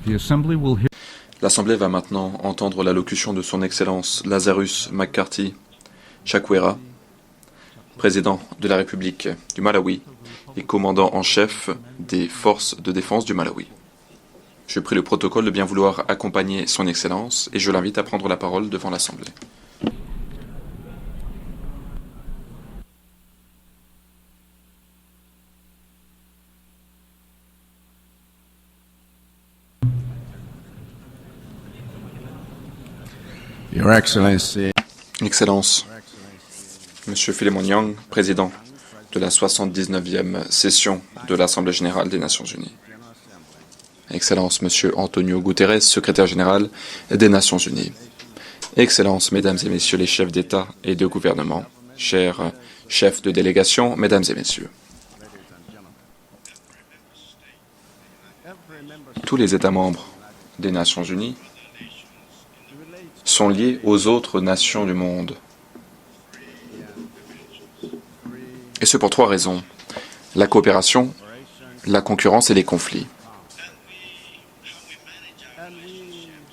L'Assemblée va maintenant entendre l'allocution de son Excellence Lazarus McCarthy Chakwera, président de la République du Malawi et commandant en chef des forces de défense du Malawi. Je prie le protocole de bien vouloir accompagner son Excellence et je l'invite à prendre la parole devant l'Assemblée. Your Excellency, Excellence, Monsieur Philemon Young, président de la 79e session de l'Assemblée générale des Nations unies. Excellence, Monsieur Antonio Guterres, secrétaire général des Nations unies. Excellence, Mesdames et Messieurs les chefs d'État et de gouvernement, chers chefs de délégation, Mesdames et Messieurs. Tous les États membres des Nations unies sont liés aux autres nations du monde. Et ce pour trois raisons. La coopération, la concurrence et les conflits.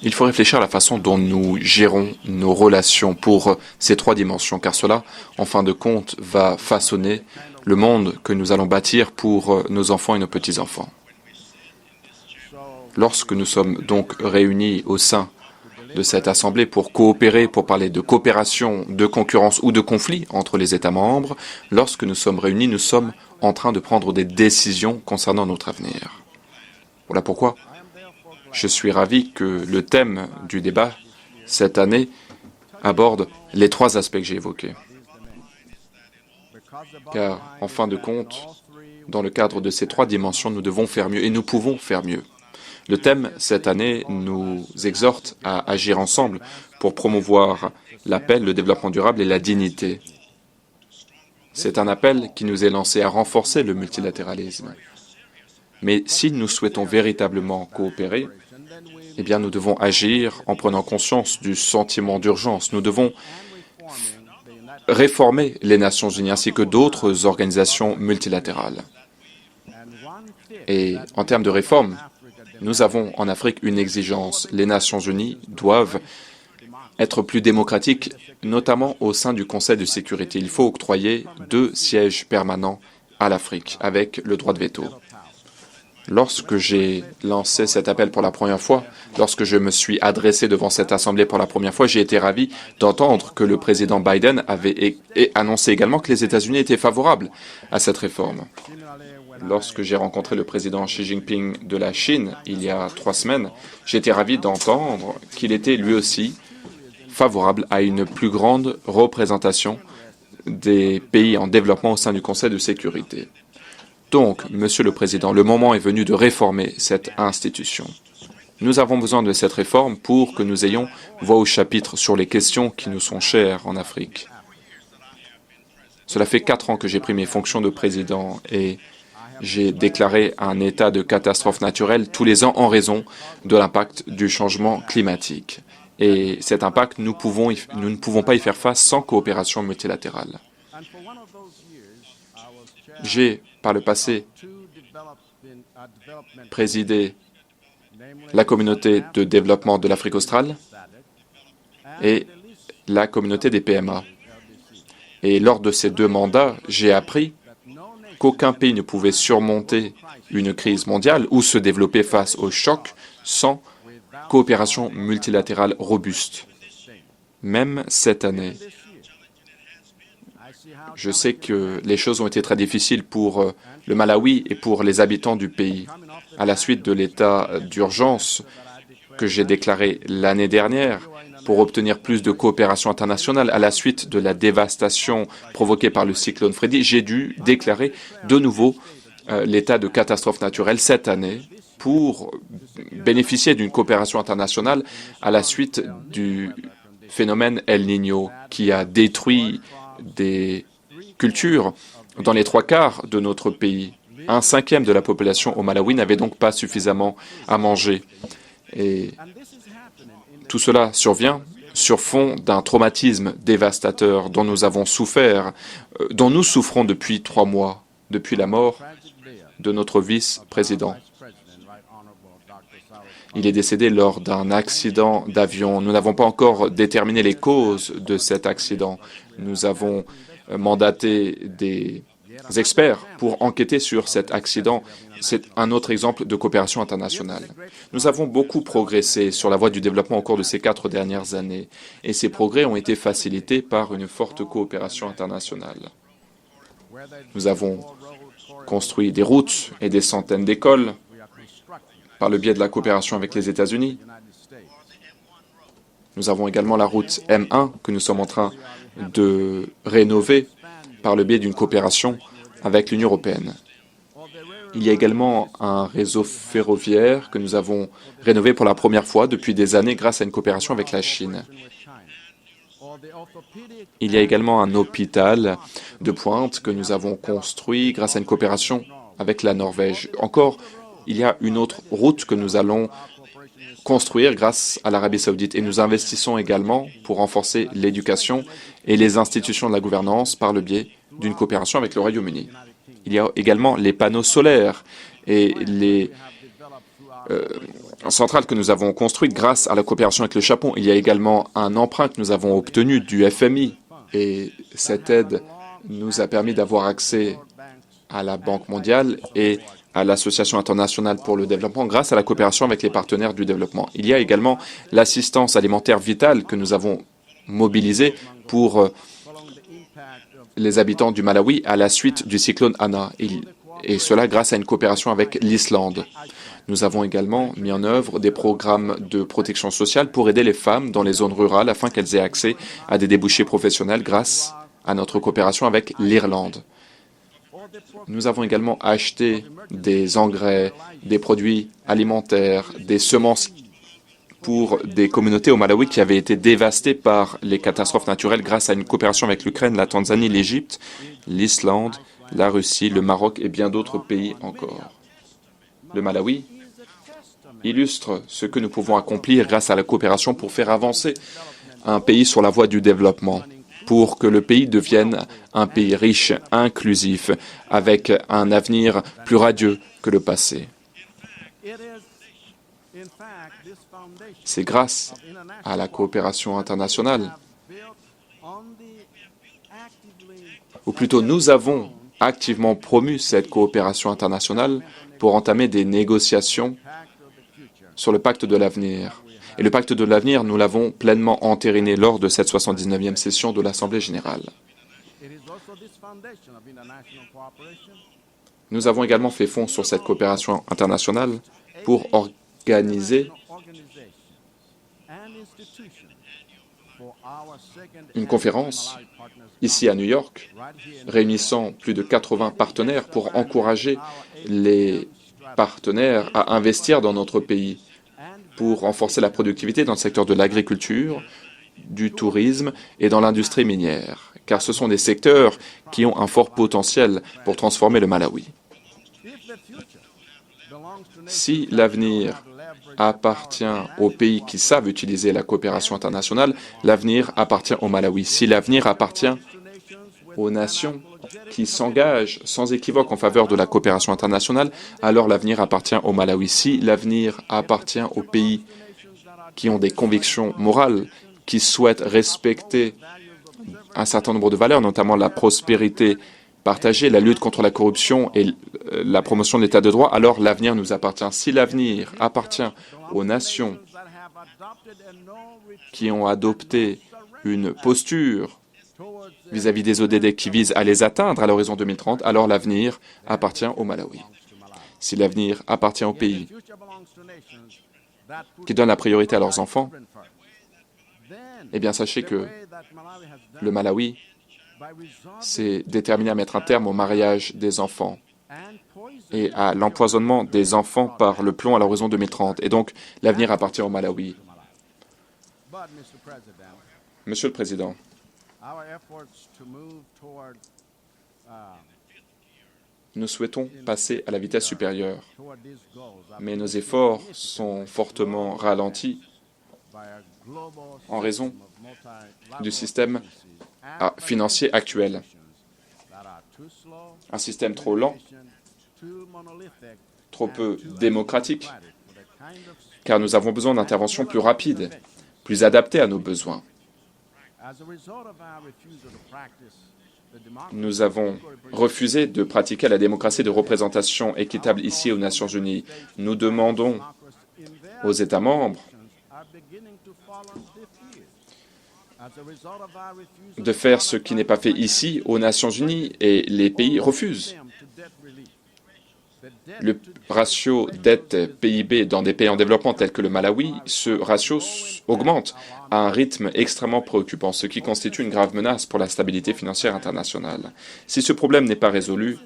Il faut réfléchir à la façon dont nous gérons nos relations pour ces trois dimensions, car cela, en fin de compte, va façonner le monde que nous allons bâtir pour nos enfants et nos petits-enfants. Lorsque nous sommes donc réunis au sein de cette Assemblée pour coopérer, pour parler de coopération, de concurrence ou de conflit entre les États membres, lorsque nous sommes réunis, nous sommes en train de prendre des décisions concernant notre avenir. Voilà pourquoi je suis ravi que le thème du débat cette année aborde les trois aspects que j'ai évoqués. Car, en fin de compte, dans le cadre de ces trois dimensions, nous devons faire mieux et nous pouvons faire mieux. Le thème, cette année, nous exhorte à agir ensemble pour promouvoir la paix, le développement durable et la dignité. C'est un appel qui nous est lancé à renforcer le multilatéralisme. Mais si nous souhaitons véritablement coopérer, eh bien, nous devons agir en prenant conscience du sentiment d'urgence. Nous devons réformer les Nations unies ainsi que d'autres organisations multilatérales. Et en termes de réforme, nous avons en Afrique une exigence. Les Nations unies doivent être plus démocratiques, notamment au sein du Conseil de sécurité. Il faut octroyer 2 sièges permanents à l'Afrique, avec le droit de veto. Lorsque j'ai lancé cet appel pour la première fois, lorsque je me suis adressé devant cette Assemblée pour la première fois, j'ai été ravi d'entendre que le président Biden avait annoncé également que les États-Unis étaient favorables à cette réforme. Lorsque j'ai rencontré le président Xi Jinping de la Chine il y a 3 semaines, j'ai été ravi d'entendre qu'il était lui aussi favorable à une plus grande représentation des pays en développement au sein du Conseil de sécurité. Donc, Monsieur le Président, le moment est venu de réformer cette institution. Nous avons besoin de cette réforme pour que nous ayons voix au chapitre sur les questions qui nous sont chères en Afrique. Cela fait 4 ans que j'ai pris mes fonctions de président et j'ai déclaré un état de catastrophe naturelle tous les ans en raison de l'impact du changement climatique. Et cet impact, nous ne pouvons pas y faire face sans coopération multilatérale. J'ai, par le passé, présidé la communauté de développement de l'Afrique australe et la communauté des PMA. Et lors de ces 2 mandats, j'ai appris qu'aucun pays ne pouvait surmonter une crise mondiale ou se développer face au choc sans coopération multilatérale robuste. Même cette année, je sais que les choses ont été très difficiles pour le Malawi et pour les habitants du pays. À la suite de l'état d'urgence que j'ai déclaré l'année dernière pour obtenir plus de coopération internationale, à la suite de la dévastation provoquée par le cyclone Freddy, j'ai dû déclarer de nouveau l'état de catastrophe naturelle cette année pour bénéficier d'une coopération internationale à la suite du phénomène El Niño qui a détruit des culture dans les 3/4 de notre pays. 1/5 de la population au Malawi n'avait donc pas suffisamment à manger. Et tout cela survient sur fond d'un traumatisme dévastateur dont nous avons souffert, dont nous souffrons depuis 3 mois, depuis la mort de notre vice-président. Il est décédé lors d'un accident d'avion. Nous n'avons pas encore déterminé les causes de cet accident. Nous avons mandaté des experts pour enquêter sur cet accident. C'est un autre exemple de coopération internationale. Nous avons beaucoup progressé sur la voie du développement au cours de ces 4 dernières années, et ces progrès ont été facilités par une forte coopération internationale. Nous avons construit des routes et des centaines d'écoles par le biais de la coopération avec les États-Unis. Nous avons également la route M1 que nous sommes en train de rénover par le biais d'une coopération avec l'Union européenne. Il y a également un réseau ferroviaire que nous avons rénové pour la première fois depuis des années grâce à une coopération avec la Chine. Il y a également un hôpital de pointe que nous avons construit grâce à une coopération avec la Norvège. Encore, il y a une autre route que nous allons construire grâce à l'Arabie saoudite. Et nous investissons également pour renforcer l'éducation et les institutions de la gouvernance par le biais d'une coopération avec le Royaume-Uni. Il y a également les panneaux solaires et les centrales que nous avons construites grâce à la coopération avec le Japon. Il y a également un emprunt que nous avons obtenu du FMI et cette aide nous a permis d'avoir accès à la Banque mondiale et à l'Association internationale pour le développement grâce à la coopération avec les partenaires du développement. Il y a également l'assistance alimentaire vitale que nous avons mobilisée pour les habitants du Malawi à la suite du cyclone Ana, et cela grâce à une coopération avec l'Islande. Nous avons également mis en œuvre des programmes de protection sociale pour aider les femmes dans les zones rurales afin qu'elles aient accès à des débouchés professionnels grâce à notre coopération avec l'Irlande. Nous avons également acheté des engrais, des produits alimentaires, des semences pour des communautés au Malawi qui avaient été dévastées par les catastrophes naturelles grâce à une coopération avec l'Ukraine, la Tanzanie, l'Égypte, l'Islande, la Russie, le Maroc et bien d'autres pays encore. Le Malawi illustre ce que nous pouvons accomplir grâce à la coopération pour faire avancer un pays sur la voie du développement, pour que le pays devienne un pays riche, inclusif, avec un avenir plus radieux que le passé. C'est grâce à la coopération internationale, ou plutôt nous avons activement promu cette coopération internationale pour entamer des négociations sur le pacte de l'avenir. Et le pacte de l'avenir, nous l'avons pleinement entériné lors de cette 79e session de l'Assemblée générale. Nous avons également fait fond sur cette coopération internationale pour organiser une conférence ici à New York, réunissant plus de 80 partenaires pour encourager les partenaires à investir dans notre pays, pour renforcer la productivité dans le secteur de l'agriculture, du tourisme et dans l'industrie minière, car ce sont des secteurs qui ont un fort potentiel pour transformer le Malawi. Si l'avenir appartient aux pays qui savent utiliser la coopération internationale, l'avenir appartient au Malawi. Si l'avenir appartient aux nations qui s'engagent sans équivoque en faveur de la coopération internationale, alors l'avenir appartient au Malawi. Si l'avenir appartient aux pays qui ont des convictions morales, qui souhaitent respecter un certain nombre de valeurs, notamment la prospérité partagée, la lutte contre la corruption et la promotion de l'état de droit, alors l'avenir nous appartient. Si l'avenir appartient aux nations qui ont adopté une posture vis-à-vis des ODD qui visent à les atteindre à l'horizon 2030, alors l'avenir appartient au Malawi. Si l'avenir appartient aux pays qui donnent la priorité à leurs enfants, eh bien sachez que le Malawi s'est déterminé à mettre un terme au mariage des enfants et à l'empoisonnement des enfants par le plomb à l'horizon 2030. Et donc, l'avenir appartient au Malawi. Monsieur le Président, nous souhaitons passer à la vitesse supérieure, mais nos efforts sont fortement ralentis en raison du système financier actuel. Un système trop lent, trop peu démocratique car nous avons besoin d'interventions plus rapides, plus adaptées à nos besoins. Nous avons refusé de pratiquer la démocratie de représentation équitable ici aux Nations Unies. Nous demandons aux États membres de faire ce qui n'est pas fait ici aux Nations Unies et les pays refusent. Le ratio dette-PIB dans des pays en développement tels que le Malawi, ce ratio augmente à un rythme extrêmement préoccupant, ce qui constitue une grave menace pour la stabilité financière internationale. Si ce problème n'est pas résolu,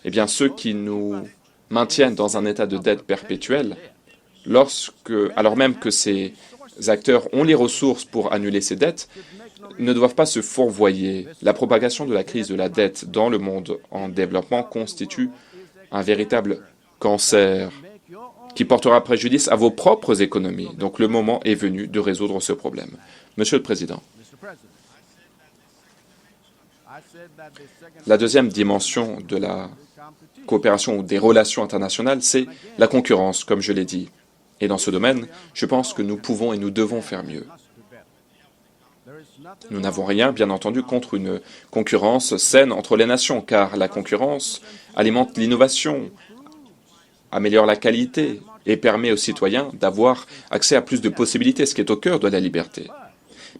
eh bien ceux qui nous maintiennent dans un état de dette perpétuelle, alors même que ces acteurs ont les ressources pour annuler ces dettes, ne doivent pas se fourvoyer. La propagation de la crise de la dette dans le monde en développement constitue un véritable cancer qui portera préjudice à vos propres économies. Donc le moment est venu de résoudre ce problème. Monsieur le Président, la deuxième dimension de la coopération ou des relations internationales, c'est la concurrence, comme je l'ai dit. Et dans ce domaine, je pense que nous pouvons et nous devons faire mieux. Nous n'avons rien, bien entendu, contre une concurrence saine entre les nations, car la concurrence alimente l'innovation, améliore la qualité et permet aux citoyens d'avoir accès à plus de possibilités, ce qui est au cœur de la liberté.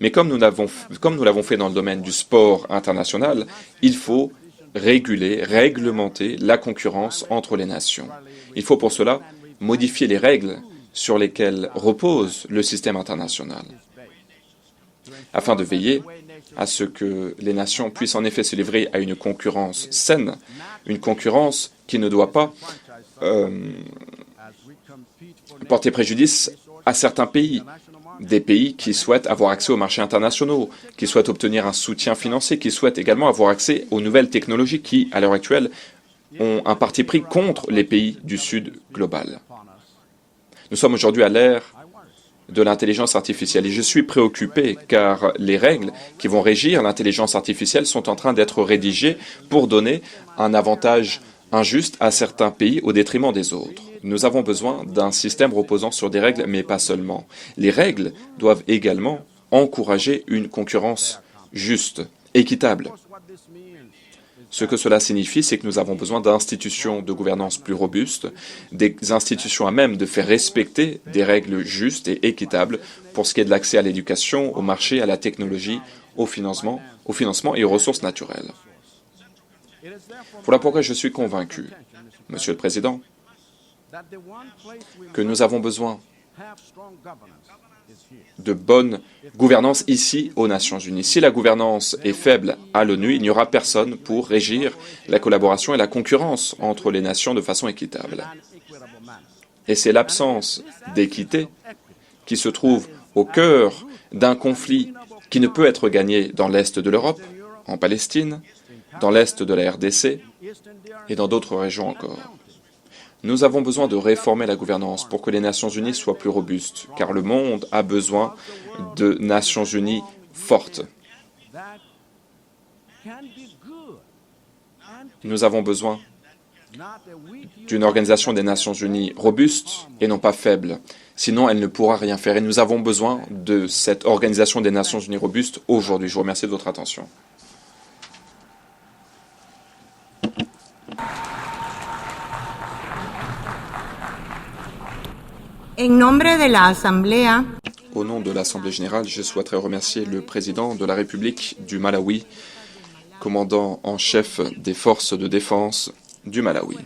Mais comme nous l'avons fait dans le domaine du sport international, il faut réglementer la concurrence entre les nations. Il faut pour cela modifier les règles sur lesquelles repose le système international, afin de veiller à ce que les nations puissent en effet se livrer à une concurrence saine, une concurrence qui ne doit pas porter préjudice à certains pays, des pays qui souhaitent avoir accès aux marchés internationaux, qui souhaitent obtenir un soutien financier, qui souhaitent également avoir accès aux nouvelles technologies qui, à l'heure actuelle, ont un parti pris contre les pays du Sud global. Nous sommes aujourd'hui à l'ère de l'intelligence artificielle et je suis préoccupé car les règles qui vont régir l'intelligence artificielle sont en train d'être rédigées pour donner un avantage injuste à certains pays au détriment des autres. Nous avons besoin d'un système reposant sur des règles, mais pas seulement. Les règles doivent également encourager une concurrence juste, équitable. Ce que cela signifie, c'est que nous avons besoin d'institutions de gouvernance plus robustes, des institutions à même de faire respecter des règles justes et équitables pour ce qui est de l'accès à l'éducation, au marché, à la technologie, au financement et aux ressources naturelles. Voilà pourquoi je suis convaincu, Monsieur le Président, que nous avons besoin de bonne gouvernance ici aux Nations Unies. Si la gouvernance est faible à l'ONU, il n'y aura personne pour régir la collaboration et la concurrence entre les nations de façon équitable. Et c'est l'absence d'équité qui se trouve au cœur d'un conflit qui ne peut être gagné dans l'est de l'Europe, en Palestine, dans l'est de la RDC et dans d'autres régions encore. Nous avons besoin de réformer la gouvernance pour que les Nations Unies soient plus robustes, car le monde a besoin de Nations Unies fortes. Nous avons besoin d'une organisation des Nations Unies robuste et non pas faible. Sinon, elle ne pourra rien faire. Et nous avons besoin de cette organisation des Nations Unies robuste aujourd'hui. Je vous remercie de votre attention. En nombre de la Asamblea, au nom de l'Assemblée générale, je souhaiterais remercier le président de la République du Malawi, commandant en chef des forces de défense du Malawi.